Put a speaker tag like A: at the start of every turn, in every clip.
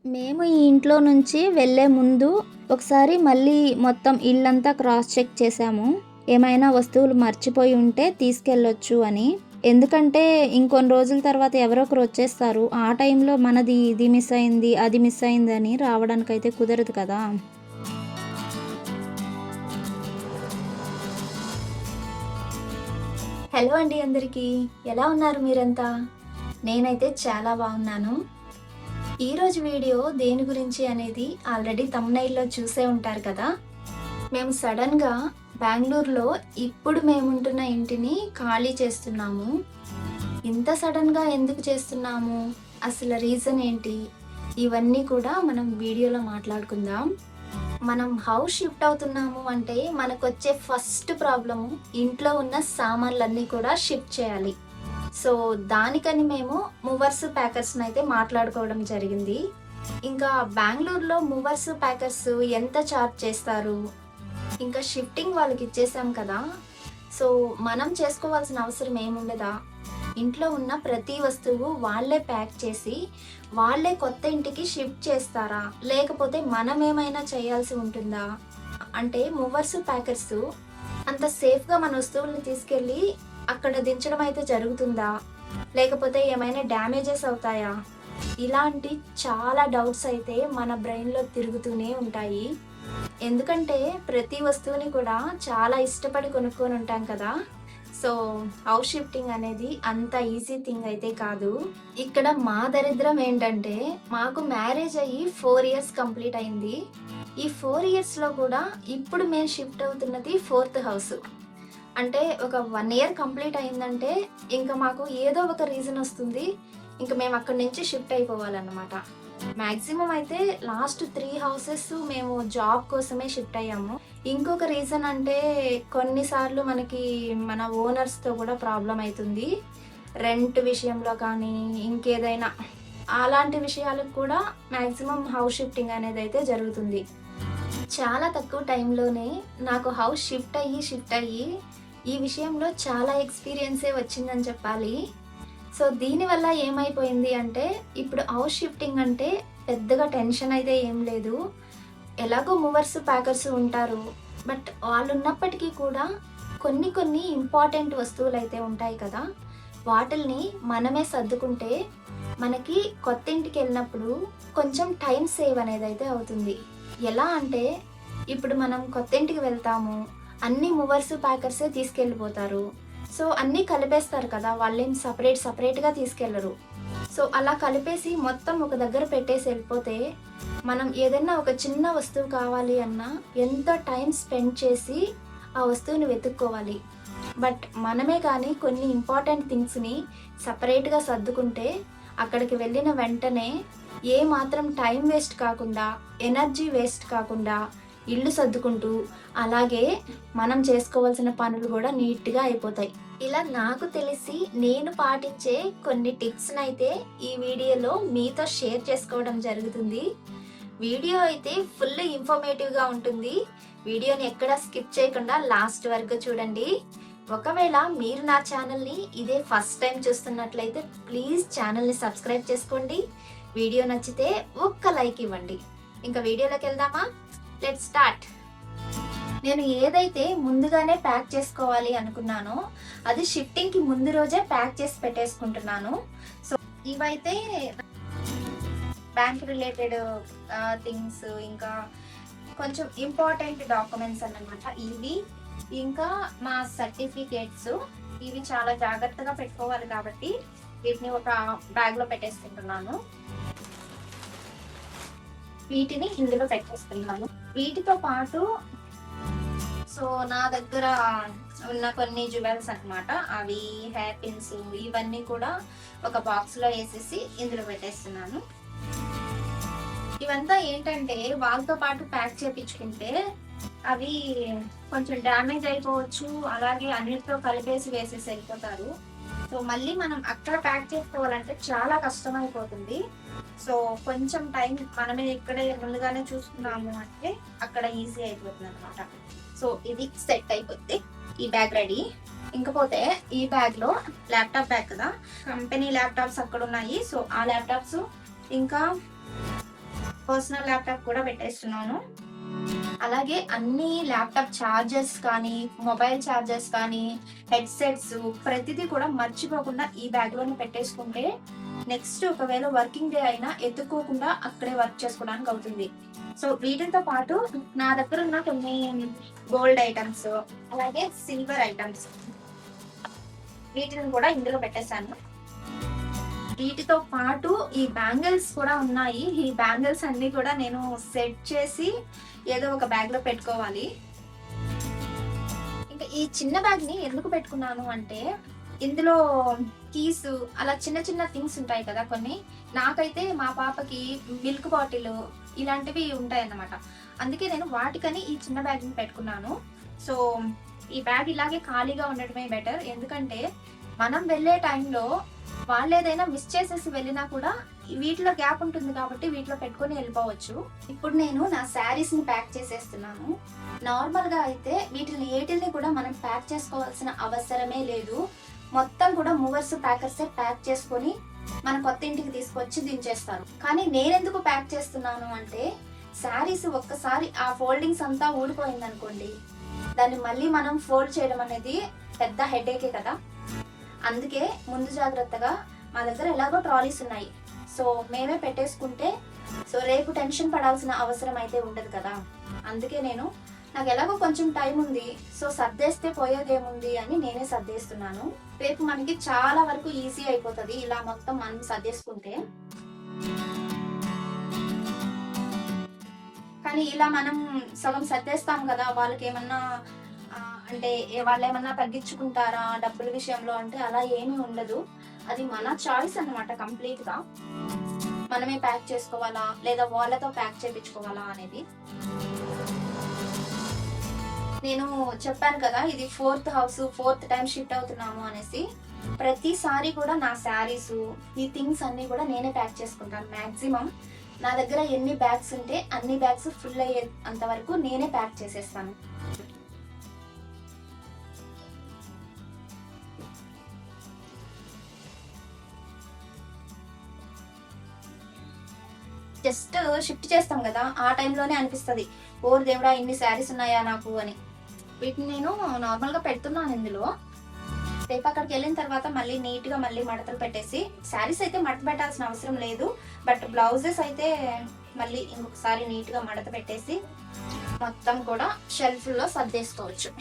A: మేము ఈ ఇంట్లో నుంచి వెళ్ళే ముందు ఒకసారి మళ్ళీ మొత్తం ఇల్లంతా క్రాస్ చెక్ చేసాము. ఏమైనా వస్తువులు మర్చిపోయి ఉంటే తీసుకెళ్ళొచ్చు అని. ఎందుకంటే ఇంకొన్ని రోజుల తర్వాత ఎవరో ఒకరు వచ్చేస్తారు. ఆ టైంలో మనది ఇది మిస్ అయింది, అది మిస్ అయిందని రావడానికైతే కుదరదు కదా! హలో అండి అందరికీ. ఎలా ఉన్నారు మీరంతా? నేనైతే చాలా బాగున్నాను. ఈరోజు వీడియో దేని గురించి అనేది ఆల్రెడీ థంబ్‌నెయిల్‌లో చూసే ఉంటారు కదా! మేము సడన్‌గా బెంగుళూరులో ఇప్పుడు మేముంటున్న ఇంటిని ఖాళీ చేస్తున్నాము. ఇంత సడన్‌గా ఎందుకు చేస్తున్నాము? అసలు రీజన్ ఏంటి? ఇవన్నీ కూడా మనం వీడియోలో మాట్లాడుకుందాం. మనం హౌస్ షిఫ్ట్ అవుతున్నాము అంటే మనకొచ్చే ఫస్ట్ ప్రాబ్లము ఇంట్లో ఉన్న సామాన్లన్నీ కూడా షిఫ్ట్ చేయాలి. సో, దానికని మేము మూవర్స్, ప్యాకర్స్‌ని అయితే మాట్లాడుకోవడం జరిగింది. ఇంకా బెంగుళూరులో మూవర్స్, ప్యాకర్స్ ఎంత చార్జ్ చేస్తారు? ఇంకా షిఫ్టింగ్ వాళ్ళకి ఇచ్చేసాం కదా! సో, మనం చేసుకోవాల్సిన అవసరం ఏముండదా? ఇంట్లో ఉన్న ప్రతి వస్తువు వాళ్ళే ప్యాక్ చేసి, వాళ్ళే కొత్త ఇంటికి షిఫ్ట్ చేస్తారా? లేకపోతే మనమేమైనా చేయాల్సి ఉంటుందా? అంటే మూవర్స్, ప్యాకర్స్ అంత సేఫ్‌గా మన వస్తువుల్ని తీసుకెళ్ళి అక్కడ దించడం అయితే జరుగుతుందా? లేకపోతే ఏమైనా డ్యామేజెస్ అవుతాయా? ఇలాంటి చాలా డౌట్స్ అయితే మన బ్రెయిన్‌లో తిరుగుతూనే ఉంటాయి. ఎందుకంటే ప్రతి వస్తువుని కూడా చాలా ఇష్టపడి కొనుక్కొని ఉంటాం కదా! సో, హౌస్ షిఫ్టింగ్ అనేది అంత ఈజీ థింగ్ అయితే కాదు. ఇక్కడ మా దరిద్రం ఏంటంటే మాకు మ్యారేజ్ అయ్యి 4 ఇయర్స్ కంప్లీట్ అయింది. ఈ 4 ఇయర్స్‌లో కూడా ఇప్పుడు మేము షిఫ్ట్ అవుతున్నది ఫోర్త్ హౌస్. అంటే ఒక 1 ఇయర్ కంప్లీట్ అయిందంటే ఇంక మాకు ఏదో ఒక రీజన్ వస్తుంది. ఇంక మేము అక్కడి నుంచి షిఫ్ట్ అయిపోవాలన్నమాట. మాక్సిమం అయితే లాస్ట్ 3 హౌసెస్ మేము జాబ్ కోసమే షిఫ్ట్ అయ్యాము. ఇంకొక రీజన్ అంటే కొన్నిసార్లు మనకి మన ఓనర్స్‌తో కూడా ప్రాబ్లమ్ అయితుంది. రెంట్ విషయంలో కానీ ఇంకేదైనా అలాంటి విషయాలకు కూడా మాక్సిమం హౌస్ షిఫ్టింగ్ అనేది అయితే జరుగుతుంది. చాలా తక్కువ టైంలోనే నాకు హౌస్ షిఫ్ట్ అయ్యి ఈ విషయంలో చాలా ఎక్స్‌పీరియన్సే వచ్చిందని చెప్పాలి. సో, దీనివల్ల ఏమైపోయింది అంటే ఇప్పుడు హౌస్ షిఫ్టింగ్ అంటే పెద్దగా టెన్షన్ అయితే ఏం లేదు. ఎలాగో మూవర్స్, ప్యాకర్స్ ఉంటారు. బట్ వాళ్ళున్నప్పటికీ కూడా కొన్ని ఇంపార్టెంట్ వస్తువులైతే ఉంటాయి కదా! వాటిల్ని మనమే సర్దుకుంటే మనకి కొత్త ఇంటికెళ్ళినప్పుడు కొంచెం టైం సేవ్ అనేదైతే అవుతుంది. ఎలా అంటే ఇప్పుడు మనం కొత్త ఇంటికి వెళ్తాము. అన్ని మూవర్స్, ప్యాకర్సే తీసుకెళ్ళిపోతారు. సో, అన్నీ కలిపేస్తారు కదా! వాళ్ళేం సెపరేట్‌గా తీసుకెళ్లరు. సో, అలా కలిపేసి మొత్తం ఒక దగ్గర పెట్టేసి వెళ్ళిపోతే మనం ఏదైనా ఒక చిన్న వస్తువు కావాలి అన్నా ఎంతో టైం స్పెండ్ చేసి ఆ వస్తువుని వెతుక్కోవాలి. బట్ మనమే కానీ కొన్ని ఇంపార్టెంట్ థింగ్స్‌ని సెపరేట్‌గా సర్దుకుంటే అక్కడికి వెళ్ళిన వెంటనే ఏ మాత్రం టైం వేస్ట్ కాకుండా, ఎనర్జీ వేస్ట్ కాకుండా ఇల్లు సర్దుకుంటూ, అలాగే మనం చేసుకోవాల్సిన పనులు కూడా నీట్‌గా అయిపోతాయి. ఇలా నాకు తెలిసి నేను పాటించే కొన్ని టిప్స్‌నైతే ఈ వీడియోలో మీతో షేర్ చేసుకోవడం జరుగుతుంది. వీడియో అయితే ఫుల్ ఇన్ఫర్మేటివ్‌గా ఉంటుంది. వీడియోని ఎక్కడా స్కిప్ చేయకుండా లాస్ట్ వరకు చూడండి. ఒకవేళ మీరు నా ఛానల్‌ని ఇదే ఫస్ట్ టైం చూస్తున్నట్లయితే ప్లీజ్ ఛానల్‌ని సబ్స్క్రైబ్ చేసుకోండి. వీడియో నచ్చితే ఒక్క లైక్ ఇవ్వండి. ఇంకా వీడియోలోకి వెళ్దామా? Let's start. నేను ఏదైతే ముందుగానే ప్యాక్ చేసుకోవాలి అనుకున్నానో అది షిఫ్టింగ్‌కి ముందు రోజే ప్యాక్ చేసి పెట్టేసుకుంటున్నాను. సో, ఇవైతే బ్యాంక్ రిలేటెడ్ థింగ్స్, ఇంకా కొంచెం ఇంపార్టెంట్ డాక్యుమెంట్స్ అన్నమాట ఇవి. ఇంకా మా సర్టిఫికేట్స్ ఇవి చాలా జాగ్రత్తగా పెట్టుకోవాలి కాబట్టి వీటిని ఒక బ్యాగ్‌లో పెట్టేసుకుంటున్నాను. వీటిని ఇందులో పెట్టేస్తున్నాను. వీటితో పాటు సో, నా దగ్గర ఉన్న కొన్ని జ్యువెల్స్ అన్నమాట. అవి హెయిర్ పిన్స్ ఇవన్నీ కూడా ఒక బాక్స్‌లో ఏసేసి ఇందులో పెట్టేస్తున్నాను. ఇవంతా ఏంటంటే వాళ్ళతో పాటు ప్యాక్ చేపించుకుంటే అవి కొంచెం డ్యామేజ్ అయిపోవచ్చు. అలాగే అన్నిటితో కలిపేసి వేసేసి వెళ్ళిపోతారు. సో, మళ్ళీ మనం అక్కడ ప్యాక్ చేసుకోవాలంటే చాలా కష్టమైపోతుంది. సో, కొంచెం టైం మనమే ఇక్కడే ముందుగానే చూసుకున్నాము అంటే అక్కడ ఈజీ అయిపోతుందన్నమాట. సో, ఇది సెట్ అయిపోద్ది. ఈ బ్యాగ్ రెడీ. ఇంకపోతే ఈ బ్యాగ్‌లో ల్యాప్‌టాప్ బ్యాగ్ కదా! కంపెనీ ల్యాప్‌టాప్స్ అక్కడున్నాయి. సో, ఆ ల్యాప్‌టాప్స్ ఇంకా పర్సనల్ ల్యాప్టాప్ కూడా పెట్టేస్తున్నాను. అలాగే అన్ని ల్యాప్టాప్ ఛార్జర్స్ కానీ, మొబైల్ ఛార్జర్స్ కానీ, హెడ్సెట్స్ ప్రతిదీ కూడా మర్చిపోకుండా ఈ బ్యాగ్‌లోనే పెట్టేసుకుంటే నెక్స్ట్ ఒకవేళ వర్కింగ్ డే అయినా ఎత్తుక్కోకుండా అక్కడే వర్క్ చేసుకోవడానికి అవుతుంది. సో వీటితో పాటు నా దగ్గర ఉన్న కొన్ని గోల్డ్ ఐటమ్స్, అలాగే సిల్వర్ ఐటమ్స్ వీటిని కూడా ఇందులో పెట్టేశాను. వీటితో పాటు ఈ బ్యాంగిల్స్ కూడా ఉన్నాయి. ఈ బ్యాంగిల్స్ అన్ని కూడా నేను సెట్ చేసి ఏదో ఒక బ్యాగ్ లో పెట్టుకోవాలి. ఇంకా ఈ చిన్న బ్యాగ్ ని ఎందుకు పెట్టుకున్నాను అంటే, ఇందులో కీస్ అలా చిన్న చిన్న థింగ్స్ ఉంటాయి కదా కొన్ని. నాకైతే మా పాపకి మిల్క్ బాటిల్ ఇలాంటివి ఉంటాయి అన్నమాట. అందుకే నేను వాటికని ఈ చిన్న బ్యాగ్ ని పెట్టుకున్నాను. సో ఈ బ్యాగ్ ఇలాగే ఖాళీగా ఉండటమే బెటర్. ఎందుకంటే మనం వెళ్ళే టైంలో వాళ్ళు ఏదైనా మిస్ చేసేసి వెళ్ళినా కూడా వీటిలో గ్యాప్ ఉంటుంది కాబట్టి వీటిలో పెట్టుకొని వెళ్ళిపోవచ్చు. ఇప్పుడు నేను నా శారీస్ ని ప్యాక్ చేసేస్తున్నాను. నార్మల్ గా అయితే వీటిని ఏటిని కూడా మనం ప్యాక్ చేసుకోవాల్సిన అవసరమే లేదు. మొత్తం కూడా మూవర్స్ ప్యాకర్సే ప్యాక్ చేసుకొని మన కొత్త ఇంటికి తీసుకొచ్చి దించేస్తారు. కానీ నేనెందుకు ప్యాక్ చేస్తున్నాను అంటే, శారీస్ ఒక్కసారి ఆ ఫోల్డింగ్స్ అంతా ఊడిపోయింది అనుకోండి, దాన్ని మళ్ళీ మనం ఫోల్డ్ చేయడం అనేది పెద్ద హెడేకే కదా. అందుకే ముందు జాగ్రత్తగా మా దగ్గర ఎలాగో ట్రాలీస్ ఉన్నాయి, సో మేమే పెట్టేసుకుంటే సో రేపు టెన్షన్ పడాల్సిన అవసరం అయితే ఉండదు కదా. అందుకే నాకు ఎలాగో కొంచెం టైం ఉంది, సో సర్దేస్తే పోయేదేముంది అని నేనే సర్దేస్తున్నాను. రేపు మనకి చాలా వరకు ఈజీ అయిపోతుంది ఇలా మొత్తం మనం సర్దేసుకుంటే. కానీ ఇలా మనం సగం సర్దేస్తాం కదా, వాళ్ళకి ఏమన్నా అంటే వాళ్ళు ఏమన్నా తగ్గించుకుంటారా డబ్బుల విషయంలో అంటే అలా ఏమీ ఉండదు. అది మన చాయిస్ అన్నమాట. కంప్లీట్ గా మనమే ప్యాక్ చేసుకోవాలా లేదా వాళ్ళతో ప్యాక్ చేయించుకోవాలా అనేది. నేను చెప్పాను కదా, ఇది 4th house, 4th time shift అవుతున్నాము అనేసి. ప్రతిసారి కూడా నా శారీస్ ఈ థింగ్స్ అన్ని కూడా నేనే ప్యాక్ చేసుకుంటాను. మాక్సిమం నా దగ్గర ఎన్ని బ్యాగ్స్ ఉంటే అన్ని బ్యాగ్స్ ఫుల్ అయ్యే అంతవరకు నేనే ప్యాక్ చేసేస్తాను. జస్ట్ షిఫ్ట్ చేస్తాం కదా, ఆ టైంలోనే అనిపిస్తుంది, ఓర్ దేవుడా ఇన్ని శారీస్ ఉన్నాయా నాకు అని. వీటిని నేను నార్మల్గా పెడుతున్నాను ఇందులో. రేపు అక్కడికి వెళ్ళిన తర్వాత మళ్ళీ నీట్గా మళ్ళీ మడతలు పెట్టేసి, శారీస్ అయితే మడత పెట్టాల్సిన అవసరం లేదు, బట్ బ్లౌజెస్ అయితే మళ్ళీ ఇంకొకసారి నీట్గా మడత పెట్టేసి మొత్తం కూడా షెల్ఫ్లో సర్దేసుకోవచ్చు.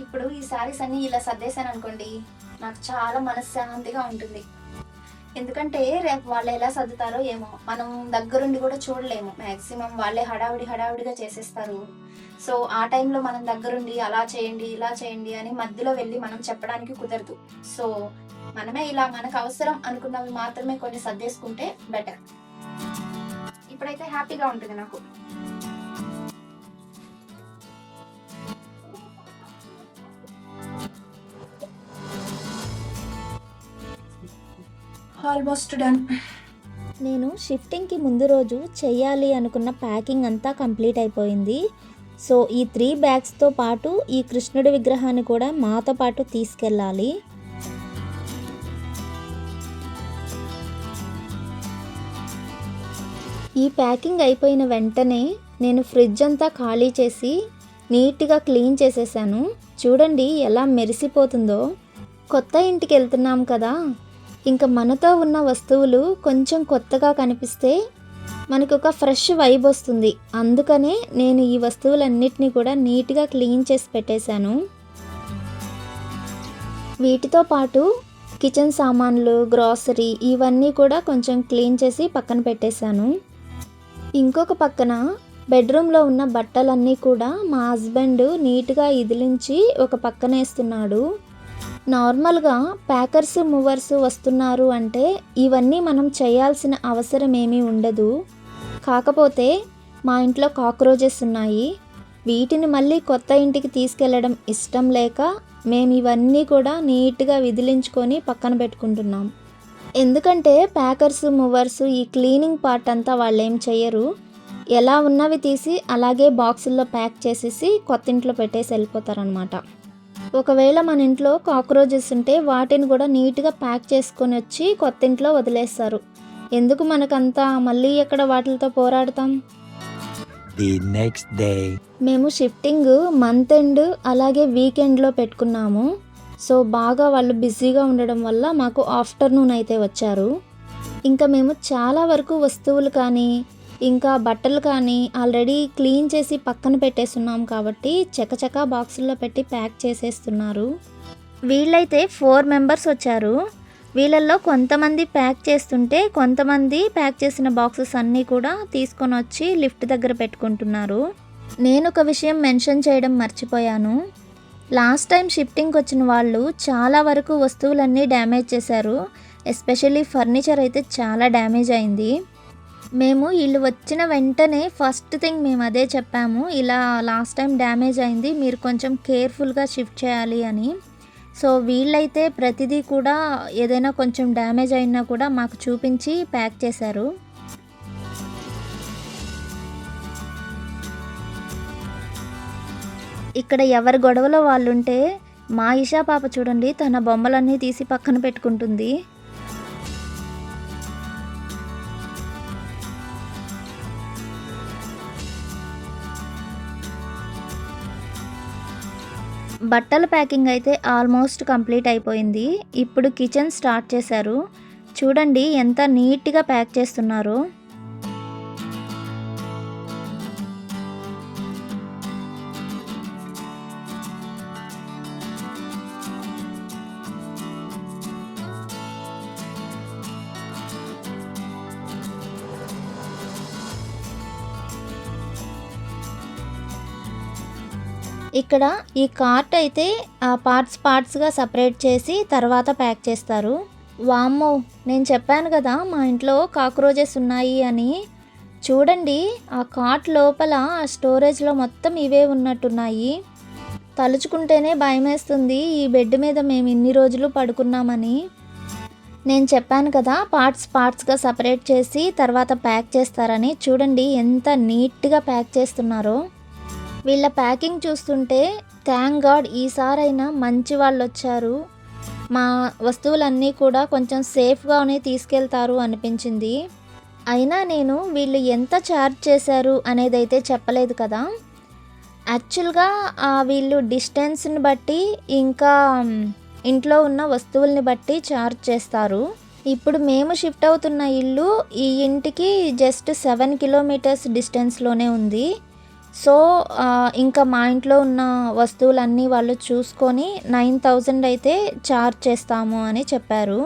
A: ఇప్పుడు ఈ శారీస్ అన్ని ఇలా సర్దేశాను అనుకోండి, నాకు చాలా మనశ్శాంతిగా ఉంటుంది. ఎందుకంటే రేపు వాళ్ళు ఎలా సర్దుతారో ఏమో, మనం దగ్గరుండి కూడా చూడలేము. మాక్సిమం వాళ్ళే హడావిడిగా చేసేస్తారు. సో ఆ టైంలో మనం దగ్గరుండి అలా చేయండి ఇలా చేయండి అని మధ్యలో వెళ్ళి మనం చెప్పడానికి కుదరదు. సో మనమే ఇలా మనకు అవసరం అనుకున్నవి మాత్రమే కొన్ని సర్దేసుకుంటే బెటర్. ఇప్పుడైతే హ్యాపీగా ఉంటుంది నాకు. Almost done.
B: నేను షిఫ్టింగ్కి ముందు రోజు చెయ్యాలి అనుకున్న ప్యాకింగ్ అంతా కంప్లీట్ అయిపోయింది. సో ఈ 3 బ్యాగ్స్తో పాటు ఈ కృష్ణుడి విగ్రహాన్ని కూడా మాతో పాటు తీసుకెళ్ళాలి. ఈ ప్యాకింగ్ అయిపోయిన వెంటనే నేను ఫ్రిడ్జ్ అంతా ఖాళీ చేసి నీట్గా క్లీన్ చేసేసాను. చూడండి ఎలా మెరిసిపోతుందో. కొత్త ఇంటికి వెళ్తున్నాం కదా, ఇంకా మనతో ఉన్న వస్తువులు కొంచెం కొత్తగా కనిపిస్తే మనకు ఒక ఫ్రెష్ వైబ్ వస్తుంది. అందుకనే నేను ఈ వస్తువులన్నిటినీ కూడా నీట్గా క్లీన్ చేసి పెట్టేశాను. వీటితో పాటు కిచెన్ సామాన్లు, గ్రాసరీ ఇవన్నీ కూడా కొంచెం క్లీన్ చేసి పక్కన పెట్టేశాను. ఇంకొక పక్కన బెడ్రూమ్లో ఉన్న బట్టలన్నీ కూడా మా హస్బెండ్ నీట్గా ఇదిలించి ఒక పక్కన వేస్తున్నాడు. నార్మల్గా ప్యాకర్స్ మూవర్స్ వస్తున్నారు అంటే ఇవన్నీ మనం చేయాల్సిన అవసరం ఏమీ ఉండదు. కాకపోతే మా ఇంట్లో కాక్రోచెస్ ఉన్నాయి. వీటిని మళ్ళీ కొత్త ఇంటికి తీసుకెళ్ళడం ఇష్టం లేక మేము ఇవన్నీ కూడా నీట్గా విదిలించుకొని పక్కన పెట్టుకుంటున్నాం. ఎందుకంటే ప్యాకర్స్ మూవర్స్ ఈ క్లీనింగ్ పార్ట్ అంతా వాళ్ళు ఏం చేయరు. ఎలా ఉన్నవి తీసి అలాగే బాక్సుల్లో ప్యాక్ చేసేసి కొత్త ఇంట్లో పెట్టేసి వెళ్ళిపోతారనమాట. ఒకవేళ మన ఇంట్లో కాక్రోచెస్ ఉంటే వాటిని కూడా నీట్గా ప్యాక్ చేసుకొని వచ్చి కొత్త ఇంట్లో వదిలేస్తారు. ఎందుకు మనకంతా మళ్ళీ ఎక్కడ వాటితో పోరాడతాం.
C: The next day.
B: మేము షిఫ్టింగ్ మంత్ ఎండ్ అలాగే వీకెండ్లో పెట్టుకున్నాము. సో బాగా వాళ్ళు బిజీగా ఉండడం వల్ల మాకు ఆఫ్టర్నూన్ అయితే వచ్చారు. ఇంకా మేము చాలా వరకు వస్తువులు కానీ ఇంకా బట్టలు కానీ ఆల్రెడీ క్లీన్ చేసి పక్కన పెట్టేస్తున్నాం కాబట్టి చకచకా బాక్సుల్లో పెట్టి ప్యాక్ చేసేస్తున్నారు. వీళ్ళైతే 4 మెంబర్స్ వచ్చారు. వీళ్ళల్లో కొంతమంది ప్యాక్ చేస్తుంటే కొంతమంది ప్యాక్ చేసిన బాక్సెస్ అన్నీ కూడా తీసుకొని వచ్చి లిఫ్ట్ దగ్గర పెట్టుకుంటున్నారు. నేను ఒక విషయం మెన్షన్ చేయడం మర్చిపోయాను. లాస్ట్ టైం షిఫ్టింగ్కి వచ్చిన వాళ్ళు చాలా వరకు వస్తువులన్నీ డ్యామేజ్ చేశారు. ఎస్పెషల్లీ ఫర్నిచర్ అయితే చాలా డ్యామేజ్ అయింది. మేము వీళ్ళు వచ్చిన వెంటనే ఫస్ట్ థింగ్ మేము అదే చెప్పాము, ఇలా లాస్ట్ టైం డ్యామేజ్ అయింది, మీరు కొంచెం కేర్ఫుల్గా షిఫ్ట్ చేయాలి అని. సో వీళ్ళైతే ప్రతిదీ కూడా ఏదైనా కొంచెం డ్యామేజ్ అయినా కూడా మాకు చూపించి ప్యాక్ చేశారు. ఇక్కడ ఎవరి గొడవలో వాళ్ళుంటే మా ఇషా పాప చూడండి తన బొమ్మలన్నీ తీసి పక్కన పెట్టుకుంటుంది. బట్టల ప్యాకింగ్ అయితే ఆల్మోస్ట్ కంప్లీట్ అయిపోయింది. ఇప్పుడు కిచెన్ స్టార్ట్ చేశారు. చూడండి ఎంత నీట్గా ప్యాక్ చేస్తున్నారో. ఇక్కడ ఈ కార్ట్ అయితే పార్ట్స్గా సపరేట్ చేసి తర్వాత ప్యాక్ చేస్తారు. వామ్మో, నేను చెప్పాను కదా మా ఇంట్లో కాక్రోచెస్ ఉన్నాయి అని. చూడండి ఆ కార్ట్ లోపల స్టోరేజ్లో మొత్తం ఇవే ఉన్నట్టున్నాయి. తలుచుకుంటేనే భయమేస్తుంది ఈ బెడ్ మీద మేము ఇన్ని రోజులు పడుకున్నామని. నేను చెప్పాను కదా పార్ట్స్గా సపరేట్ చేసి తర్వాత ప్యాక్ చేస్తారని. చూడండి ఎంత నీట్గా ప్యాక్ చేస్తున్నారో. వీళ్ళ ప్యాకింగ్ చూస్తుంటే థ్యాంక్ గాడ్ ఈసారైనా మంచి వాళ్ళు వచ్చారు, మా వస్తువులన్నీ కూడా కొంచెం సేఫ్గానే తీసుకెళ్తారు అనిపించింది. అయినా నేను వీళ్ళు ఎంత ఛార్జ్ చేశారు అనేది అయితే చెప్పలేదు కదా. యాక్చువల్గా వీళ్ళు డిస్టెన్స్ని బట్టి ఇంకా ఇంట్లో ఉన్న వస్తువుల్ని బట్టి ఛార్జ్ చేస్తారు. ఇప్పుడు మేము షిఫ్ట్ అవుతున్న ఇల్లు ఈ ఇంటికి జస్ట్ 7 కిలోమీటర్స్ డిస్టెన్స్లోనే ఉంది. సో ఇంకా మా ఇంట్లో ఉన్న వస్తువులన్నీ వాళ్ళు చూసుకొని 9,000 అయితే ఛార్జ్ చేస్తాము అని చెప్పారు.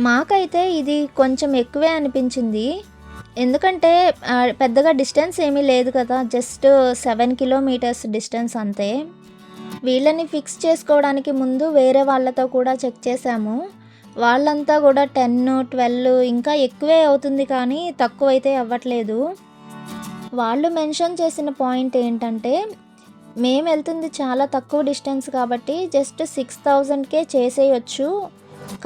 B: మాకైతే ఇది కొంచెం ఎక్కువే అనిపించింది. ఎందుకంటే పెద్దగా డిస్టెన్స్ ఏమీ లేదు కదా, జస్ట్ 7 కిలోమీటర్స్ డిస్టెన్స్ అంతే. వీళ్ళని ఫిక్స్ చేసుకోవడానికి ముందు వేరే వాళ్ళతో కూడా చెక్ చేశాము. వాళ్ళంతా కూడా 10, 12 ఇంకా ఎక్కువే అవుతుంది కానీ తక్కువ అయితే అవ్వట్లేదు. వాళ్ళు మెన్షన్ చేసిన పాయింట్ ఏంటంటే మేము వెళ్తుంది చాలా తక్కువ డిస్టెన్స్ కాబట్టి జస్ట్ 6,000కే చేసేయచ్చు.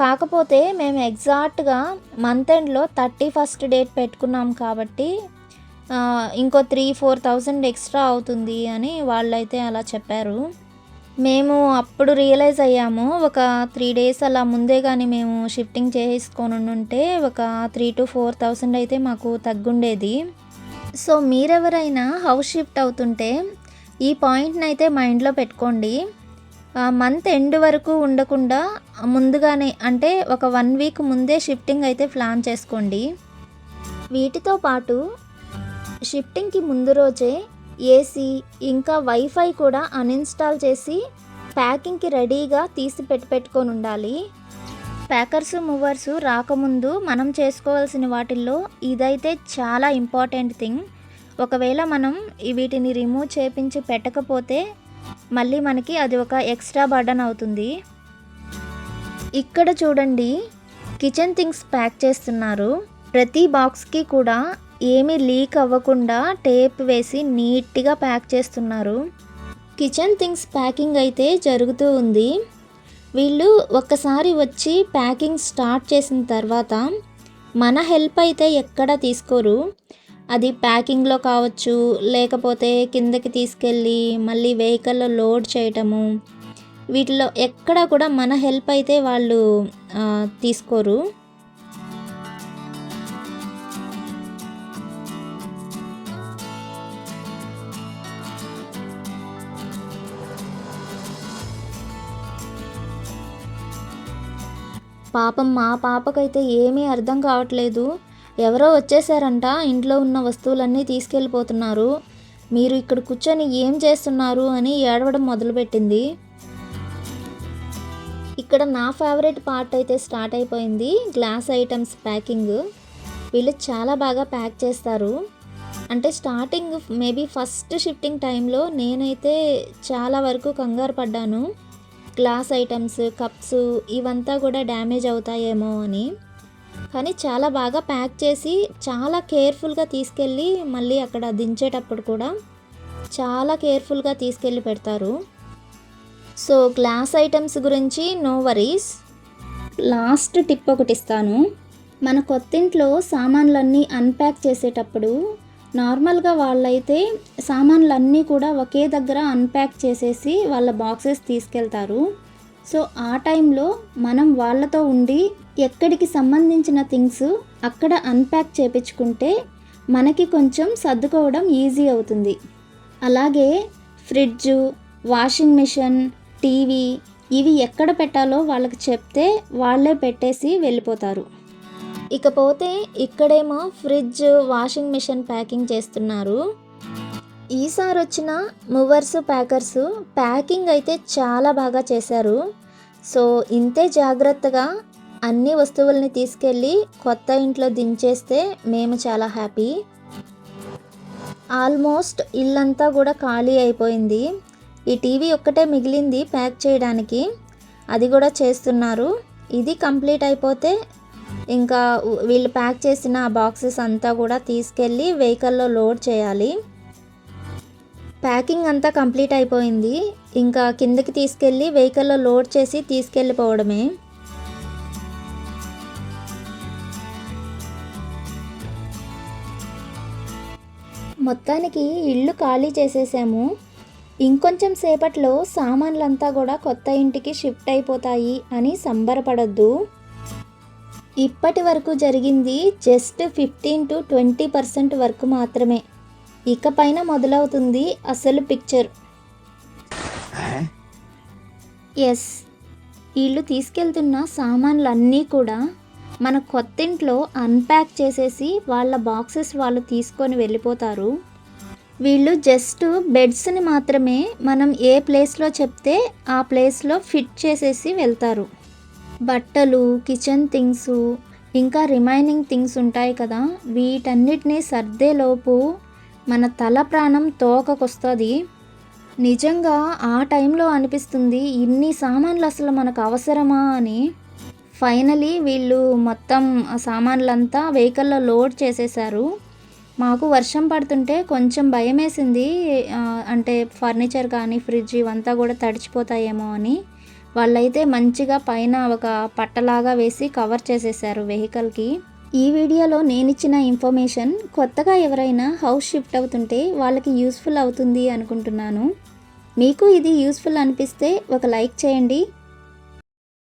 B: కాకపోతే మేము ఎగ్జాక్ట్గా మంత్ ఎండ్లో 31st డేట్ పెట్టుకున్నాం కాబట్టి ఇంకో 3-4,000 ఎక్స్ట్రా అవుతుంది అని వాళ్ళైతే అలా చెప్పారు. మేము అప్పుడు రియలైజ్ అయ్యాము, ఒక 3 days అలా ముందే కానీ మేము షిఫ్టింగ్ చేసుకొని ఉంటే ఒక 3,000-4,000 అయితే మాకు తగ్గుండేది. సో మీరెవరైనా హౌస్ షిఫ్ట్ అవుతుంటే ఈ పాయింట్ని అయితే మైండ్లో పెట్టుకోండి. మంత్ ఎండ్ వరకు ఉండకుండా ముందుగానే అంటే ఒక 1 week ముందే షిఫ్టింగ్ అయితే ప్లాన్ చేసుకోండి. వీటితో పాటు షిఫ్టింగ్కి ముందు రోజే ఏసీ ఇంకా వైఫై కూడా అన్ఇన్స్టాల్ చేసి ప్యాకింగ్కి రెడీగా తీసి పెట్టుకొని ఉండాలి. ప్యాకర్స్ మూవర్స్ రాకముందు మనం చేసుకోవాల్సిన వాటిల్లో ఇదైతే చాలా ఇంపార్టెంట్ థింగ్. ఒకవేళ మనం వీటిని రిమూవ్ చేపించి పెట్టకపోతే మళ్ళీ మనకి అది ఒక ఎక్స్ట్రా బర్డన్ అవుతుంది. ఇక్కడ చూడండి కిచెన్ థింగ్స్ ప్యాక్ చేస్తున్నారు. ప్రతి బాక్స్కి కూడా ఏమీ లీక్ అవ్వకుండా టేప్ వేసి నీట్గా ప్యాక్ చేస్తున్నారు. కిచెన్ థింగ్స్ ప్యాకింగ్ అయితే జరుగుతూ ఉంది. వీళ్ళు ఒక్కసారి వచ్చి ప్యాకింగ్ స్టార్ట్ చేసిన తర్వాత మన హెల్ప్ అయితే ఎక్కడ తీసుకోరు. అది ప్యాకింగ్లో కావచ్చు, లేకపోతే కిందకి తీసుకెళ్ళి మళ్ళీ వెహికల్లో లోడ్ చేయటము, వీటిలో ఎక్కడ కూడా మన హెల్ప్ అయితే వాళ్ళు తీసుకోరు. పాపం మా పాపకైతే ఏమీ అర్థం కావట్లేదు. ఎవరో వచ్చేసారంట, ఇంట్లో ఉన్న వస్తువులన్నీ తీసుకెళ్ళిపోతున్నారు, మీరు ఇక్కడ కూర్చొని ఏం చేస్తున్నారు అని ఏడవడం మొదలుపెట్టింది. ఇక్కడ నా ఫేవరెట్ పార్ట్ అయితే స్టార్ట్ అయిపోయింది, గ్లాస్ ఐటమ్స్ ప్యాకింగ్. వీళ్ళు చాలా బాగా ప్యాక్ చేస్తారు. అంటే స్టార్టింగ్ మేబీ ఫస్ట్ షిఫ్టింగ్ టైంలో నేనైతే చాలా వరకు కంగారు పడ్డాను. గ్లాస్ ఐటమ్స్, కప్స్ ఇవంతా కూడా డ్యామేజ్ అవుతాయేమో అని. కానీ చాలా బాగా ప్యాక్ చేసి చాలా కేర్ఫుల్గా తీసుకెళ్ళి మళ్ళీ అక్కడ దించేటప్పుడు కూడా చాలా కేర్ఫుల్గా తీసుకెళ్ళి పెడతారు. సో గ్లాస్ ఐటమ్స్ గురించి నో వరీస్. లాస్ట్ టిప్ ఒకటి ఇస్తాను. మన కొత్తింట్లో సామాన్లన్నీ అన్ప్యాక్ చేసేటప్పుడు నార్మల్గా వాళ్ళైతే సామాన్లన్నీ కూడా ఒకే దగ్గర అన్ప్యాక్ చేసేసి వాళ్ళ బాక్సెస్ తీసుకెళ్తారు. సో ఆ టైంలో మనం వాళ్ళతో ఉండి ఎక్కడికి సంబంధించిన థింగ్స్ అక్కడ అన్ప్యాక్ చేపించుకుంటే మనకి కొంచెం సర్దుకోవడం ఈజీ అవుతుంది. అలాగే ఫ్రిడ్జ్, వాషింగ్ మిషన్, టీవీ ఇవి ఎక్కడ పెట్టాలో వాళ్ళకి చెప్తే వాళ్ళే పెట్టేసి వెళ్ళిపోతారు. ఇకపోతే ఇక్కడేమో ఫ్రిడ్జ్, వాషింగ్ మిషన్ ప్యాకింగ్ చేస్తున్నారు. ఈసారి వచ్చిన మూవర్స్, ప్యాకర్స్ ప్యాకింగ్ అయితే చాలా బాగా చేశారు. సో ఇంతే జాగ్రత్తగా అన్ని వస్తువుల్ని తీసుకెళ్ళి కొత్త ఇంట్లో దించేస్తే మేము చాలా హ్యాపీ. ఆల్మోస్ట్ ఇల్లంతా కూడా ఖాళీ అయిపోయింది. ఈ టీవీ ఒక్కటే మిగిలింది ప్యాక్ చేయడానికి, అది కూడా చేస్తున్నారు. ఇది కంప్లీట్ అయిపోతే ఇంకా వీళ్ళు ప్యాక్ చేసిన ఆ బాక్సెస్ అంతా కూడా తీసుకెళ్ళి వెహికల్లో లోడ్ చేయాలి. ప్యాకింగ్ అంతా కంప్లీట్ అయిపోయింది. ఇంకా కిందకి తీసుకెళ్ళి వెహికల్లో లోడ్ చేసి తీసుకెళ్ళిపోవడమే. మొత్తానికి ఇల్లు ఖాళీ చేసేసాము. ఇంకొంచెం సేపట్లో సామాన్లంతా కూడా కొత్త ఇంటికి షిఫ్ట్ అయిపోతాయి అని సంబరపడద్దు. ఇప్పటి వరకు జరిగింది జస్ట్ 15 to 20% వరకు మాత్రమే. ఇకపైన మొదలవుతుంది అసలు పిక్చర్. ఎస్, వీళ్ళు తీసుకెళ్తున్న సామాన్లన్నీ కూడా మన కొత్తింట్లో అన్ప్యాక్ చేసేసి వాళ్ళ బాక్సెస్ వాళ్ళు తీసుకొని వెళ్ళిపోతారు. వీళ్ళు జస్ట్ బెడ్స్ని మాత్రమే మనం ఏ ప్లేస్లో చెప్తే ఆ ప్లేస్లో ఫిట్ చేసేసి వెళ్తారు. బట్టలు, కిచెన్ థింగ్స్, ఇంకా రిమైనింగ్ థింగ్స్ ఉంటాయి కదా, వీటన్నిటినీ సర్దేలోపు మన తల ప్రాణం తోకకొస్తుంది. నిజంగా ఆ టైంలో అనిపిస్తుంది ఇన్ని సామాన్లు అసలు మనకు అవసరమా అని. ఫైనలీ వీళ్ళు మొత్తం ఆ సామాన్లంతా వెహికల్లో లోడ్ చేసేసారు. మాకు వర్షం పడుతుంటే కొంచెం భయం వేసింది, అంటే ఫర్నిచర్ కానీ ఫ్రిడ్జ్ ఇవంతా కూడా తడిచిపోతాయేమో అని. వాళ్ళైతే మంచిగా పైన ఒక పట్టలాగా వేసి కవర్ చేసేసారు వెహికల్కి. ఈ వీడియోలో నేను ఇచ్చిన ఇన్ఫర్మేషన్ కొత్తగా ఎవరైనా హౌస్ షిఫ్ట్ అవుతుంటే వాళ్ళకి యూస్ఫుల్ అవుతుంది అనుకుంటున్నాను. మీకు ఇది యూస్ఫుల్ అనిపిస్తే ఒక లైక్ చేయండి.